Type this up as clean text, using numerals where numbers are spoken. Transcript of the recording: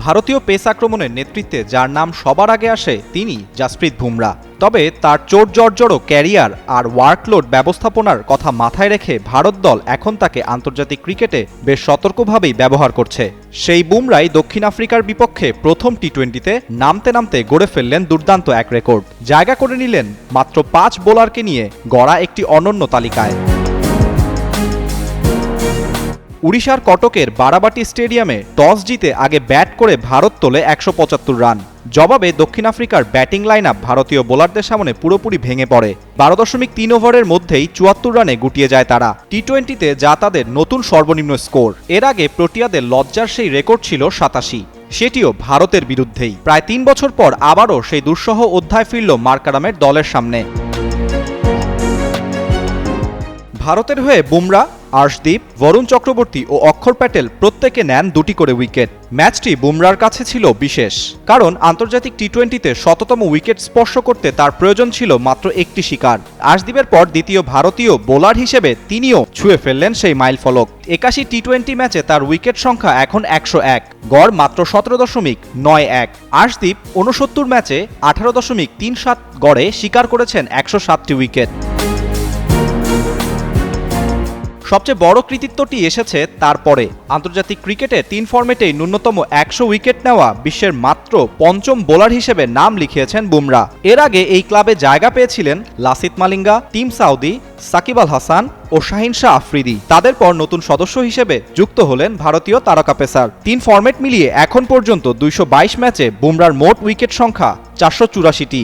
ভারতীয় পেস আক্রমণের নেতৃত্বে যার নাম সবার আগে আসে তিনি জাসপ্রীত বুমরা। তবে তার চোট জর্জর ক্যারিয়ার আর ওয়ার্কলোড ব্যবস্থাপনার কথা মাথায় রেখে ভারত দল এখন তাকে আন্তর্জাতিক ক্রিকেটে বেশ সতর্কভাবেই ব্যবহার করছে। সেই বুমরাই দক্ষিণ আফ্রিকার বিপক্ষে প্রথম টি-20তে নামতে নামতে গড়ে ফেললেন দুর্দান্ত এক রেকর্ড, জায়গা করে নিলেন মাত্র 5 বোলারকে নিয়ে গড়া একটি অনন্য তালিকায়। উড়িষ্যার কটকের বারাবাটি স্টেডিয়ামে টস জিতে আগে ব্যাট করে ভারত তোলে 175 রান। জবাবে দক্ষিণ আফ্রিকার ব্যাটিং লাইন আপ ভারতীয় বোলারদের সামনে পুরোপুরি ভেঙে পড়ে। 12.3 ওভারের মধ্যেই 74 রানে গুটিয়ে যায় তারা। টি-20তে যা তাদের নতুন সর্বনিম্ন স্কোর। এর আগে প্রোটিয়াদের লজ্জার সেই রেকর্ড ছিল 87, সেটিও ভারতের বিরুদ্ধেই। প্রায় 3 বছর পর আবারও সেই দুঃসহ অধ্যায় ফিরল মার্কারামের দলের সামনে। ভারতের হয়ে বুমরা, আর্শদীপ, বরুণ চক্রবর্তী ও অক্ষর প্যাটেল প্রত্যেকে নেন 2টি করে উইকেট। ম্যাচটি বুমরার কাছে ছিল বিশেষ, কারণ আন্তর্জাতিক টি-20তে 100তম উইকেট স্পর্শ করতে তার প্রয়োজন ছিল মাত্র একটি শিকার। আর্শদীপের পর দ্বিতীয় ভারতীয় বোলার হিসেবে তিনিও ছুঁয়ে ফেললেন সেই মাইলফলক। 81 টি-20 ম্যাচে তার উইকেট সংখ্যা এখন 101, গড় মাত্র 17.91। আর্শদীপ 69 ম্যাচে 18.37 গড়ে শিকার করেছেন 107টি উইকেট। সবচেয়ে বড় কৃতিত্বটি এসেছে তারপরে। আন্তর্জাতিক ক্রিকেটে 3 ফরম্যাটেই ন্যূনতম 100 উইকেট নেওয়া বিশ্বের মাত্র 5ম বোলার হিসেবে নাম লিখিয়েছেন বুমরা। এর আগে এই ক্লাবে জায়গা পেয়েছিলেন লাসিথ মালিঙ্গা, টিম সাউদি, সাকিব আল হাসান ও শাহিন শাহ আফ্রিদি। তাদের পর নতুন সদস্য হিসেবে যুক্ত হলেন ভারতীয় তারকা পেসার। 3 ফরম্যাট মিলিয়ে এখন পর্যন্ত 222 ম্যাচে বুমরার মোট উইকেট সংখ্যা 484টি।